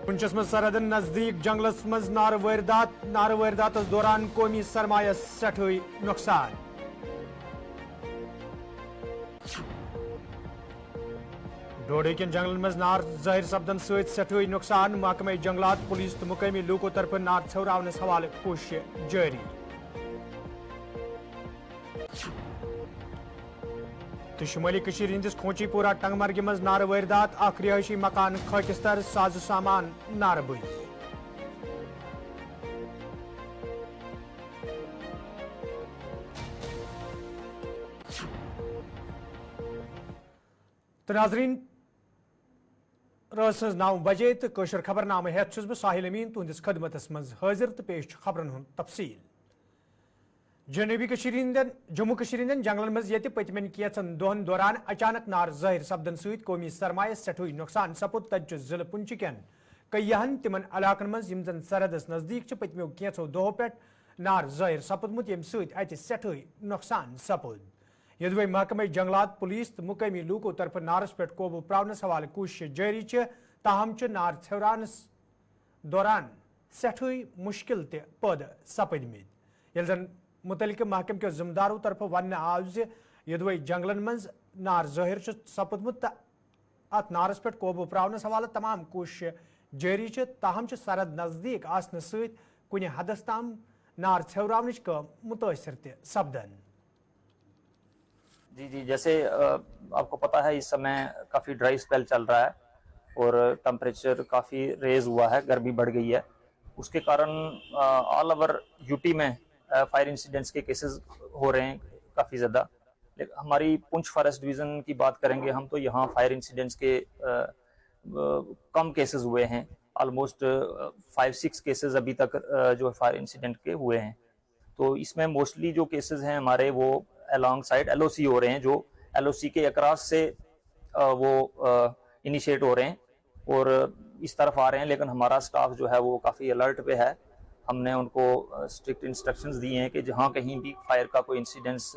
पुंछस मज सरहदन नजदीक जंगलस मज नार वारदात दौरान कौमी सरमायस सठ हुई नुकसान। डोडे के जंगल मज नार जाहिर सपदन सठ हुई नुकसान। महकमा जंगलात पुलिस तो मुकामी लोगों तरफ नार छवरावनस हवाले कोशिश जारी। तो शुमाली कशीर हिंदिस खोचीपुरा टंगमर्ग मज नार वारदात अख रिहायशी मकान खाकिस्तर साजो सामान नार बुई। तो नाजरीन रात 9 बजे तो कशर खबरनामे हेत छुस बह साहिल अमीन तुंदिस खदमतस मज हाजिर तो पेश खबरन हुन तफसील। जम्मू कशीर हिंदन जंगलन मज ये पतमन कैचन दोहन दौरान अचानक नार जाहिर सपदन सहित कौमी सरमायस सठ हुई नुकसान सपुद तज जिले पुंछ कन कईहन तिमन इलाकन मज यम जन सरहदस नजदीक पतमो कैचो दोहो पे नार जाहिर सपुदमुत यम सहित अत सठ हुई नुकसान सपुद। यदि महकमा जंगलात पुलिस तो मुकामी लोगों तरफ नारस पे काबू प्रावनस हवाले कोशिश जारी ताहम नार छवरानस दौरान सठ हुई मुश्किल पैदा सपदमित। यह जन मुतलिक महकम के जिम्मेदारों तरफ वन आव यदि जंगलन मज नार जाहिर सपुदमुत अत नारस पे काबू प्रावनस हवाले तमाम कोशिश जारी ताहम सरहद नजदीक आसन सहित कुछ हदस ताम नार छवरावनच काम मुतासर सपदन। जी, जैसे आपको पता है इस समय काफ़ी ड्राई स्पेल चल रहा है और टेम्परेचर काफ़ी रेज हुआ है, गर्मी बढ़ गई है। उसके कारण ऑल ओवर यूटी में फायर इंसिडेंट्स के केसेस हो रहे हैं काफ़ी ज़्यादा। हमारी पुंछ फॉरेस्ट डिवीज़न की बात करेंगे हम तो यहाँ फायर इंसिडेंट्स के कम केसेस हुए हैं। ऑलमोस्ट 5-6 केसेस अभी तक जो फायर इंसिडेंट के हुए हैं। तो इसमें मोस्टली जो केसेस हैं हमारे वो अलॉन्ग साइड एलओसी हो रहे हैं, जो एलओसी के अक्रॉस से वो इनिशिएट हो रहे हैं और इस तरफ आ रहे हैं। लेकिन हमारा स्टाफ जो है वो काफ़ी अलर्ट पे है। हमने उनको स्ट्रिक्ट इंस्ट्रक्शंस दिए हैं कि जहाँ कहीं भी फायर का कोई इंसिडेंस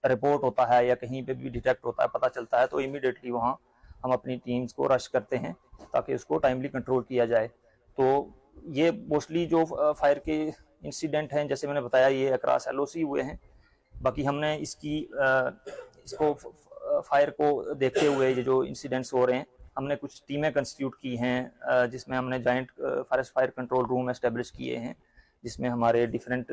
रिपोर्ट होता है या कहीं पे भी डिटेक्ट होता है, पता चलता है, तो इमीडिएटली वहाँ हम अपनी टीम्स को रश करते हैं ताकि उसको टाइमली कंट्रोल किया जाए। तो ये मोस्टली जो फायर के इंसिडेंट हैं, जैसे मैंने बताया, ये अक्रॉस एलओसी हुए हैं। बाकी हमने इसको फायर को देखते हुए ये जो इंसिडेंट्स हो रहे हैं, हमने कुछ टीमें कंस्टिट्यूट की हैं जिसमें हमने joint forest fire control room establish किए हैं, जिसमें हमारे डिफरेंट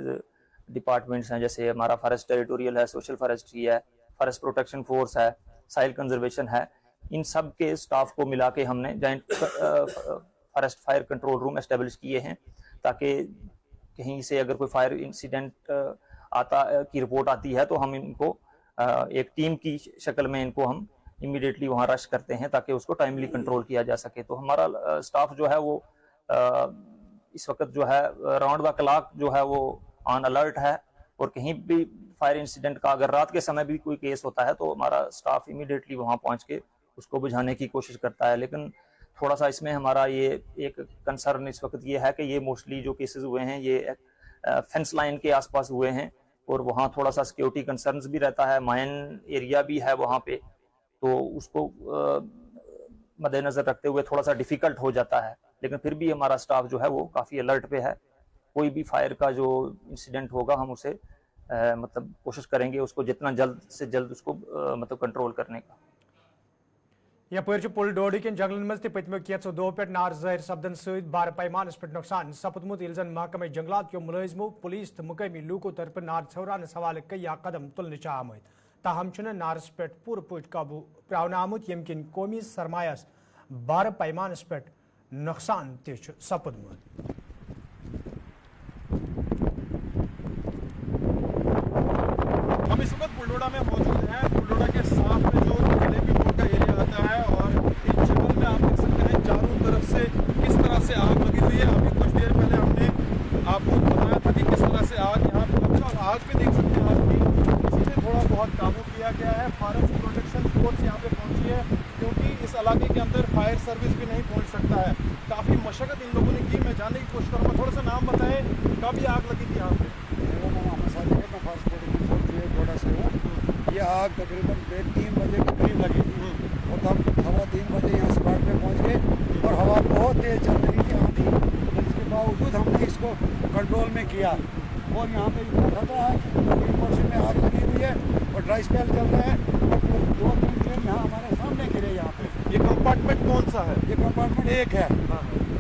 डिपार्टमेंट्स हैं, जैसे हमारा फॉरेस्ट टेरिटोरियल है, सोशल फॉरेस्ट्री है, फॉरेस्ट प्रोटेक्शन फोर्स है, साइल कंजर्वेशन है। इन सब के स्टाफ को मिला के हमने joint forest fire control room establish किए हैं ताकि कहीं से अगर कोई फायर इंसिडेंट की रिपोर्ट आती है तो हम इनको एक टीम की शक्ल में इनको हम इमीडिएटली वहाँ रश करते हैं ताकि उसको टाइमली कंट्रोल किया जा सके। तो हमारा स्टाफ जो है वो इस वक्त जो है राउंड द क्लॉक जो है वो ऑन अलर्ट है और कहीं भी फायर इंसिडेंट का अगर रात के समय भी कोई केस होता है तो हमारा स्टाफ इमीडिएटली वहाँ पहुँच के उसको बुझाने की कोशिश करता है। लेकिन थोड़ा सा इसमें हमारा ये एक कंसर्न इस वक्त ये है कि ये मोस्टली जो केसेस हुए हैं ये फेंस लाइन के आसपास हुए हैं और वहाँ थोड़ा सा सिक्योरिटी कंसर्न्स भी रहता है, माइन एरिया भी है वहाँ पे, तो उसको मद्देनजर रखते हुए थोड़ा सा डिफिकल्ट हो जाता है। लेकिन फिर भी हमारा स्टाफ जो है वो काफ़ी अलर्ट पे है। कोई भी फायर का जो इंसिडेंट होगा हम उसे मतलब कोशिश करेंगे उसको जितना जल्द से जल्द उसको मतलब कंट्रोल करने का। यपर पुल डोडी के जंगलन मज पतमो कैचो दो पे नार जाहिर सपदन सहित बार पैमानस पे नुकसान सपदमुत इल्जन महकमा जंगलात के मुलाजिमों पुलिस तो मुकामी लोगों तरफ नार छवरानस हवाले कई कदम तुलने आमत। ताहम नारस पे पूर पट काबू प्रावन आमुत यम किन कौमी सरमायस बार पैमानस पे नुकसान सपदमुत। हम इस वक्त बुलडोडा में मौजूद हैं। बुलडोडा के साथ में जो जलेबी रोड का एरिया आता है और इस जंगल में आप देख सकते हैं चारों तरफ से किस तरह से आग लगी हुई है। अभी कुछ देर पहले हमने आपको बताया था कि किस तरह से आग यहाँ पे लगी और आग पे देख सकते हैं आप कि इसमें थोड़ा बहुत काबू किया गया है। फॉरेस्ट प्रोटेक्शन फोर्स यहाँ पे पहुँची है क्योंकि इस इलाके के अंदर फायर सर्विस भी नहीं पहुँच सकता है। काफ़ी मशक्क़त इन लोगों ने की। मैं जानने की कोशिश करूँगा, थोड़ा सा नाम बताएं, कब ये आग लगी थी यहाँ पे? ये आग तकरीबन 3 बजे के करीब लगी थी और हम 3:15 बजे यहाँ स्पॉट पे पहुँच गए और हवा बहुत तेज चल रही थी। थी, इसके बावजूद हमने इसको कंट्रोल में किया। और यहाँ पे इतना खतरा है कि ग्रीन पोर्शन में आग लगी हुई है और ड्राई स्पेल चल रहा है और 2-3 ट्रेन यहाँ हमारे सामने गिरे। यहाँ पे ये कंपार्टमेंट कौन सा है? ये कंपार्टमेंट एक है।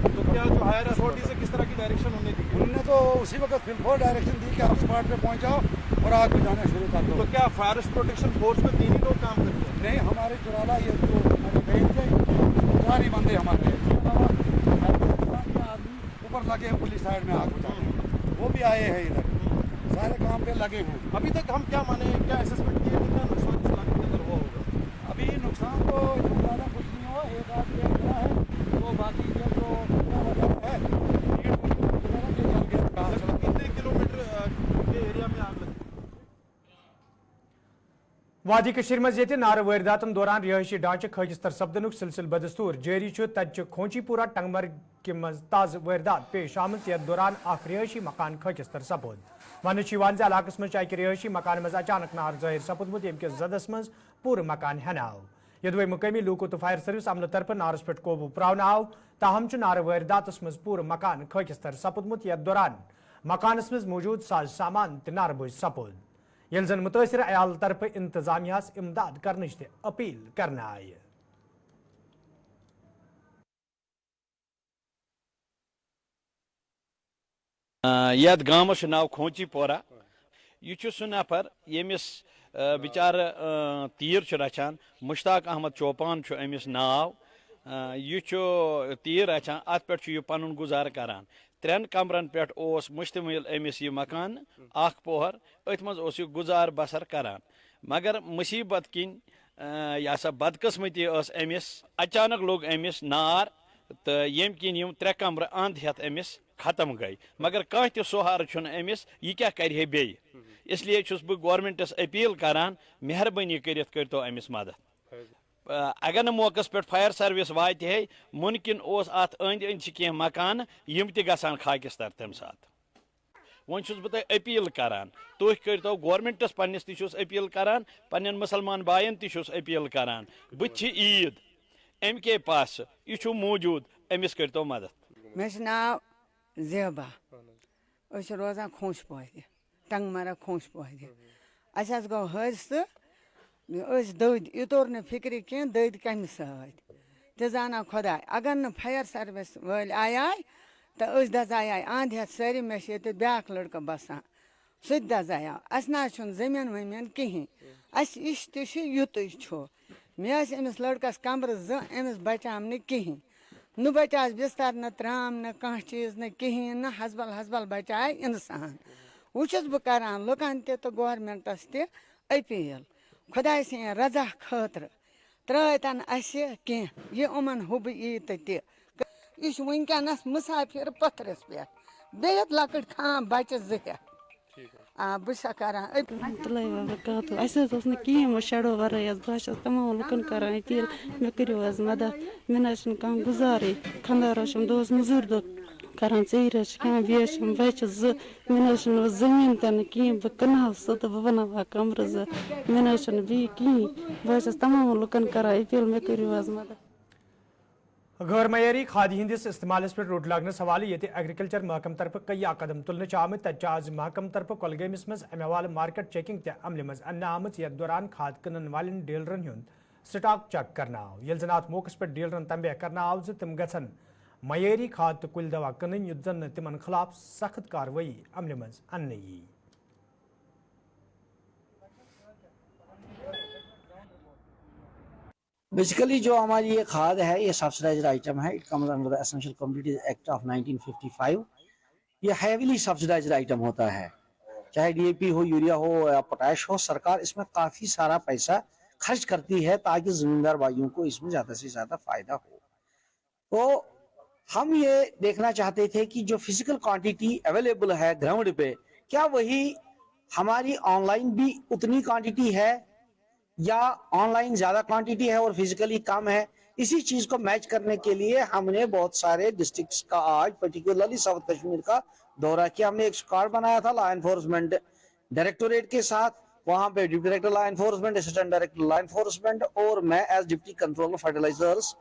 तो क्या जो हायर अथॉरिटी से किस तरह की डायरेक्शन होने दी? उन्होंने तो उसी वक्त फिलफोर डायरेक्शन दी कि आप स्पॉट पे पहुँच जाओ और आग बुझाना शुरू कर दो। तो क्या फायर प्रोटेक्शन फोर्स में 3 ही लोग काम करते हैं? नहीं, हमारे चुराला ये जो हमारे रेंज है 4 ही बंदे हमारे हैं। इसके अलावा आदमी ऊपर लगे हैं पुलिस साइड में आग बुझाने, वो भी आए हैं इधर, सारे काम पे लगे हैं। अभी तक हम क्या माने, क्या असेसमेंट किए कि क्या नुकसान इस इलाके के अंदर हुआ होगा? अभी नुकसान तो इतना ज़्यादा कुछ नहीं हुआ, एक आध पेड़ गिरा है, तो बाकी ये जो वगैरह है ईंट वगैरह ये जल गया। लगभग कितने किलोमीटर के एरिया में आग लगी? वादी कशीर मज ये नार वारदातन दौरान रिहायशी ढांचे खगिस्तर सपदनुक सिलसिल बदस्तूर जारी तत खोचीपुरा टंगमर्ग के मज ताज वारदात पेश आमत यथ दौरान अख रिहायशी मकान खगिस्तर सपोद वन इलाकस मज अक रिहायशी मकान मज अचानक नार जाहिर सपुदमुत यम किस जदस मज पूर मकान हेन आव यदवे मुकामी लूको तो फायर सर्विस अमल तरफ नारस पे कोबू प्रावन आव ताहम नार वारदातस मज पूर मकान खगिस्तर सपुदमुत यथ दौरान मकानस मज मौजूद साज सामान त नार बोझ सपोद यल जन मुतासिर अयाल तरफ इंतजामियास इमदाद करने अपील करना आय। यथ गामस नाव खोचीपोरा यह सह नफर यमिस बिचार तीर रचान मुश्ताक अहमद चौपान अमिस नाव यह तीर रचान अत पे पन गुजार करान 3 कमरन पे मुश्तमिल अमिस यह मकान अख पोहर अथ मज गुजार बसर करान मगर मुसीबत किन यह सा बदकिस्मती अमिस अचानक लोग अमिस नार तो यम किन यम 3 कमर अंध हेत अमिस खत्म गई मगर कह त सोहार अमिस यह क्या कर बे इसलिए बह गवर्नमेंटस अपील करान मेहरबानी करो अमिस मदद अगर न मौकस पे फायर सर्विस वात है मुमकिन अत अंद अंद कह मकान यम त खाकिस्तर तम साथ वन बह अपील करान तुह करो गवर्नमेंटस पन्नस तस अपील करान पन्न मुसलमान बायन तस अपील करान बुत ईद अम के पास यह मौजूद अमिस करो मदद। मे नाव ज़ेबा रोजान खोश पहर टंगमरा खोश पहर अस गो हादसा दद यह तोर न फिक्र कह दद कम सत जाना खुदा अगर न फायर सर्विस वाल आय तो दजाय आंध हेत सारी मे ब्या लड़का बसान सह दजाय अस ना जमीन वमीन कहें अस इश तुत मे अमिस लड़कस कमर अमिस बचाम न कहें न बचास बिस्तर न त्राम न कह चीज न कहें न हसबल हसबल बचाए इंसान वह बह करान लुकन तो गवर्नमेंटस अपील खुदा सं रजा खतर त्रतन कह यह उमन हुब ईद यह वनकस मुसाफिर पथरस पे बेहद लकट खां बच्चे जह बस कहें शेडो वर बस तमाम लुकन कर अपील मे करो मदद मे ना गुजारे खंदार दोस मजूर दो करान चीर खान बे बच्चे मे ना जमीन तन कहें बह कह सह तो बह बना कमर मे ना बे कहें बस तमाम लुकन कर अपील मे करो मदद। गैर मयारी खाद हंदिस इस्तेमाल पे रोड लागनस हवाले ये एग्रीकल्चर महकम तरफ कई कदम तुलने आम तत आज महकम तरफ कोलगमस मज अमे हवाले मार्केट चेकिंग अमल मज अन्न आमत यथ दौरान खाद कनन वालन डीलरन हुंद स्टॉक चेक करना आव यल जन अत मौके पे डीलरन तंबह करना आव तम गन मयारी खाद तो कुल दवा कन युत जन तिमन खिलाफ सख्त कार्रवाई अमल मज अन्न यी। बेसिकली जो हमारी ये खाद है ये सब्सिडाइज्ड आइटम है। It comes under the essential commodities act of 1955। ये हैवीली सब्सिडाइज्ड आइटम होता है, चाहे डीएपी हो, यूरिया हो या पोटैश हो। सरकार इसमें काफी सारा पैसा खर्च करती है ताकि जमींदार भाइयों को इसमें ज्यादा से ज्यादा फायदा हो। तो हम ये देखना चाहते थे कि जो फिजिकल क्वांटिटी अवेलेबल है ग्राउंड पे, क्या वही हमारी ऑनलाइन भी उतनी क्वांटिटी है या ऑनलाइन ज्यादा क्वांटिटी है और फिजिकली कम है। इसी चीज को मैच करने के लिए हमने बहुत सारे डिस्ट्रिक्ट्स का आज पर्टिकुलरली साउथ कश्मीर का दौरा किया। हमने एक स्क्वाड बनाया था लॉ एनफोर्समेंट डायरेक्टोरेट के साथ, वहां पे deputy director law enforcement, assistant director law enforcement और मैं एज डिप्टी कंट्रोलर फर्टिलाइजर्स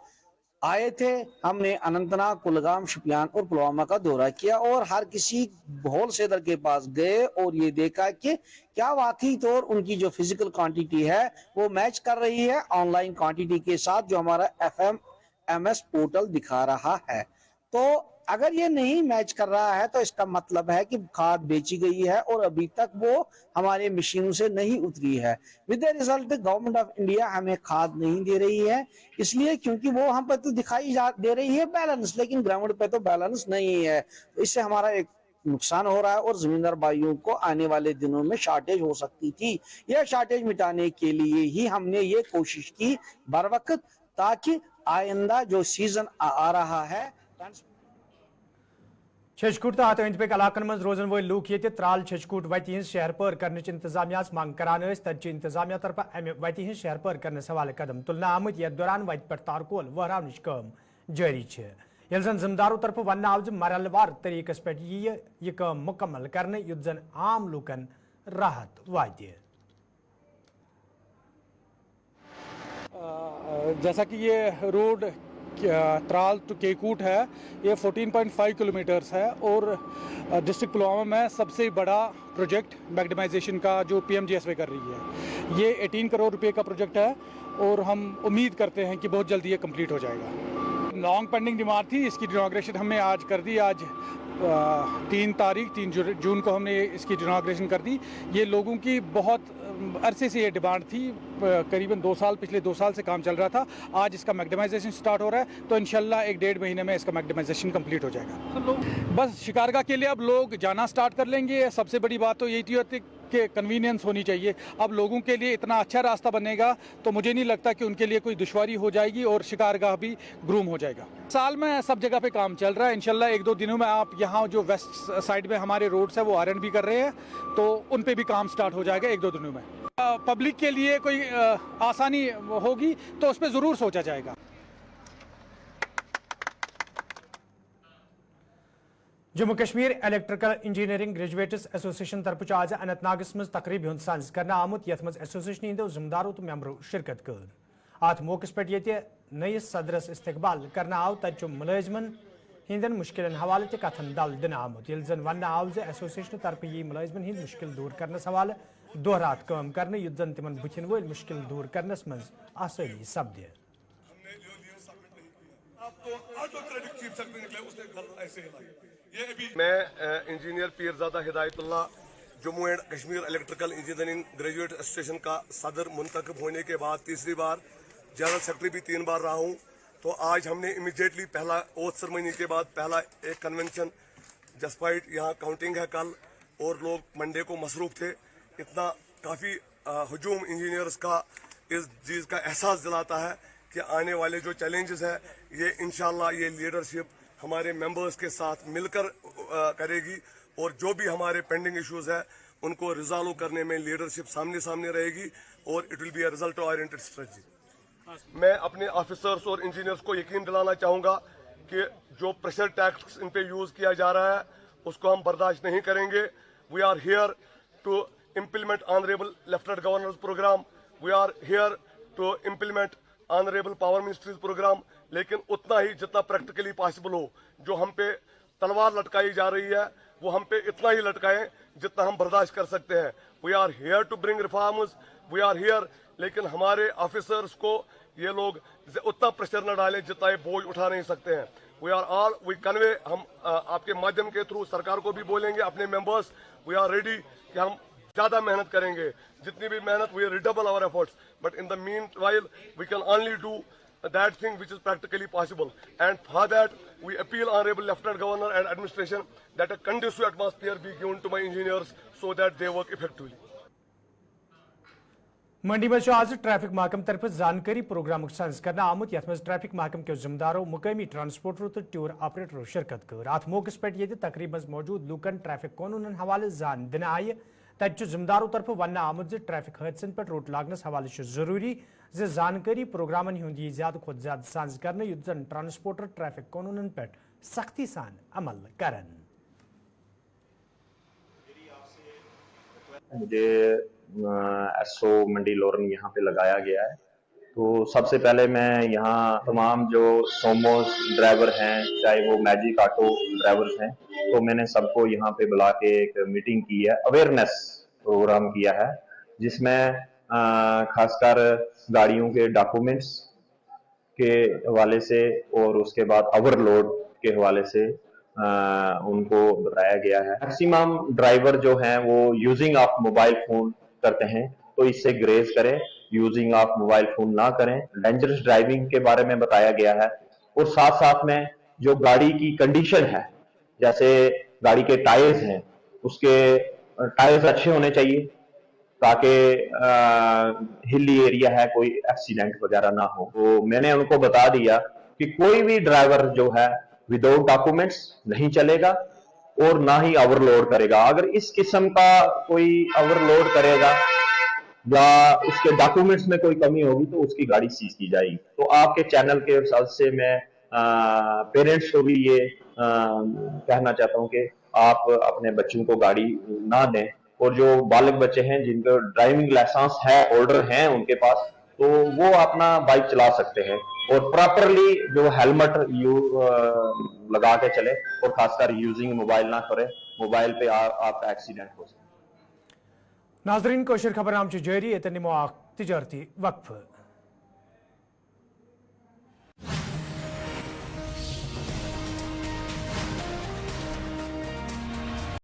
आए थे। हमने अनंतनाग, कुलगाम, शुपियान और पुलवामा का दौरा किया और हर किसी होलसेलर के पास गए और ये देखा कि क्या वाकई तौर उनकी जो फिजिकल क्वांटिटी है वो मैच कर रही है ऑनलाइन क्वांटिटी के साथ जो हमारा FMMS पोर्टल दिखा रहा है। तो अगर ये नहीं मैच कर रहा है तो इसका मतलब है कि खाद बेची गई है और अभी तक वो हमारे मशीनों से नहीं उतरी है। With the result government of India हमें खाद नहीं दे रही है, इसलिए क्योंकि वो हम पर तो दे रही है बैलेंस, लेकिन ग्राउंड पे तो बैलेंस नहीं है। तो इससे हमारा एक नुकसान हो रहा है और जमींदार भाइयों को आने वाले दिनों में शॉर्टेज हो सकती थी। यह शॉर्टेज मिटाने के लिए ही हमने ये कोशिश की बर वक्त, ताकि आइंदा जो सीजन आ रहा है छेजकूट तो अत अंद पक इलाकन मज रोजन वल लूक ये त्राल छेजकूट वति हज शहर पर करने इंतजामिया मंग करान तत इंतजामिया तरफ अमि वति हज शहर पर करने हवाले कदम तुलना आमत यथ दौरान वत पे तारकोल वहरावन काम जारी यल जन जिम्मेदारों तरफ वन आव मरलवार तरीकस पे यह काम मुकम्मल करने युत जन आम लूकन राहत वात। जैसा कि ये रोड त्राल टू केकूट है, ये 14.5 किलोमीटर्स है और डिस्ट्रिक्ट पुलवामा में सबसे बड़ा प्रोजेक्ट मैग्नेमाइजेशन का जो PMGSY कर रही है। ये 18 करोड़ रुपए का प्रोजेक्ट है और हम उम्मीद करते हैं कि बहुत जल्दी ये कंप्लीट हो जाएगा। लॉन्ग पेंडिंग डिमांड थी, इसकी इनॉग्रेशन हमने आज कर दी। आज 3 जून को हमने इसकी इनॉग्रेशन कर दी। ये लोगों की बहुत अरसे से ये डिमांड थी, करीबन 2 साल, पिछले 2 साल से काम चल रहा था। आज इसका मैग्नेमाइजेशन स्टार्ट हो रहा है, तो इंशाल्लाह 1-1.5 महीने में इसका मैग्नेमाइजेशन कंप्लीट हो जाएगा। बस शिकारगाह के लिए अब लोग जाना स्टार्ट कर लेंगे। सबसे बड़ी बात तो यही थी कि कन्वीनियंस होनी चाहिए। अब लोगों के लिए इतना अच्छा रास्ता बनेगा तो मुझे नहीं लगता कि उनके लिए कोई दुश्वारी हो जाएगी और शिकारगाह भी ग्रूम हो जाएगा। साल में सब जगह पे काम चल रहा है। इंशाल्लाह 1-2 दिनों में आप यहाँ जो वेस्ट साइड में हमारे रोड्स है वो आयरन भी कर रहे हैं, तो उन पे भी काम स्टार्ट हो जाएगा 1-2 दिनों में। पब्लिक के लिए कोई आसानी होगी तो उस पर ज़रूर सोचा जाएगा। Jammu Kashmir electrical engineering graduates association तरफ आज अनंतनागस मज तकरीब हुंद साज कर आमुत यथ मज एसोसिएशन हिंदो जिम्मेदारों तो मेंबरों शिरकत कर। अत मौके पे ये नयस सदरस इस्तकबाल करना आव तत मुलाजमन हिंदन मुश्किल हवाले त कथन दल दिन आमुत यल जन वन आव एसोसिएशन तरफ यी मुलाजमन हिंद मुश्किल दूर करने हवाले दोहरात काम करने युत जन तिमन बुथिन वल मुश्किल दूर करनस मज आसानी सपदे। मैं engineer Peerzada Hidayatullah Jammu and Kashmir electrical engineering graduate association का सदर मुंतखब होने के बाद तीसरी बार जनरल सेक्रेटरी भी 3 बार रहा हूँ। तो आज हमने इमीडिएटली पहला ओथ सेरेमनी के बाद पहला एक कन्वेंशन, जस्पाइट यहाँ काउंटिंग है कल और लोग मंडे को मसरूफ थे, इतना काफ़ी हजूम इंजीनियर्स का इस चीज़ का एहसास दिलाता है कि आने वाले जो चैलेंजेस है ये इंशाल्लाह ये लीडरशिप हमारे मेंबर्स के साथ मिलकर करेगी और जो भी हमारे पेंडिंग इश्यूज है उनको रिजॉल्व करने में लीडरशिप सामने रहेगी और it will be a result oriented strategy. मैं अपने ऑफिसर्स और इंजीनियर्स को यकीन दिलाना चाहूँगा कि जो प्रेशर टैक्स इन पे यूज़ किया जा रहा है उसको हम बर्दाश्त नहीं करेंगे। We are here to implement honourable lieutenant governor programme, we are here to implement honourable power ministries programme, लेकिन उतना ही जितना प्रैक्टिकली पॉसिबल हो। जो हम पे तलवार लटकाई जा रही है वो हम पे इतना ही लटकाएं जितना हम बर्दाश्त कर सकते हैं। We are here to bring reforms, we are here, लेकिन हमारे ऑफिसर्स को ये लोग उतना प्रेशर न डालें जितना ये बोझ उठा नहीं सकते हैं। We are all we convey, हम आपके माध्यम के थ्रू सरकार को भी बोलेंगे, अपने मेंबर्स, वी आर रेडी कि हम ज़्यादा मेहनत करेंगे, जितनी भी मेहनत we redouble our efforts, but in the meanwhile we can only do that thing which is practically possible, and for that we appeal honorable lieutenant governor and administration that a conducive atmosphere be given to my engineers so that they work effectively. मंडी में आज traffic महकम तरफ जानकारी programme साज करना आमुत यथ मज traffic महकम के जिम्मेदारों मुकामी ट्रांसपोर्टरों तो टूर ऑपरेटरों शिरकत कर। अत मौके पे ये तकरीब मौजूद लूकन ट्रैफिक कानून हवाले जान दिन आय तत जिम्मेदारों तरफ वन आमुत ट्रैफिक हादसन पे रोक लागनस हवाले जरूरी जानकारी प्रोग्रामन हुंद यह ज्यादा खुद ज्यादा साज करने युत जन ट्रांसपोर्टर ट्रैफिक कानून पे सख्ती सान अमल करन। मुझे एसओ मंडी लोरन यहाँ पे लगाया गया है तो सबसे पहले मैं यहाँ तमाम जो सोमोस ड्राइवर हैं, चाहे वो मैजिक ऑटो ड्राइवर्स हैं, तो मैंने सबको यहाँ पे बुला के एक मीटिंग की है, अवेयरनेस प्रोग्राम किया है, जिसमें खासकर गाड़ियों के डॉक्यूमेंट्स के हवाले से और उसके बाद ओवरलोड के हवाले से उनको बताया गया है। मैक्सिमम ड्राइवर जो हैं वो यूजिंग ऑफ मोबाइल फोन करते हैं, तो इससे ग्रेज करें, यूजिंग ऑफ मोबाइल फोन ना करें। डेंजरस ड्राइविंग के बारे में बताया गया है, और साथ साथ में जो गाड़ी की कंडीशन है, जैसे गाड़ी के टायर्स हैं, उसके टायर्स अच्छे होने चाहिए ताकि हिली एरिया है, कोई एक्सीडेंट वगैरह ना हो। तो मैंने उनको बता दिया कि कोई भी ड्राइवर जो है विदाउट डॉक्यूमेंट्स नहीं चलेगा और ना ही ओवरलोड करेगा। अगर इस किस्म का कोई ओवरलोड करेगा या उसके डॉक्यूमेंट्स में कोई कमी होगी तो उसकी गाड़ी सीज की जाएगी। तो आपके चैनल के हिसाब से मैं पेरेंट्स को भी ये कहना चाहता हूँ कि आप अपने बच्चों को गाड़ी ना दें, और जो बालिग बच्चे हैं जिनका ड्राइविंग लाइसेंस है, ऑर्डर हैं उनके पास, तो वो अपना बाइक चला सकते हैं, और प्रॉपरली जो हेलमेट लगा के चले, और खासकर यूजिंग मोबाइल ना करें, मोबाइल पे आपका एक्सीडेंट हो सकता है। नाजरीन कोशिश खबर जारी तजरती वक्फ।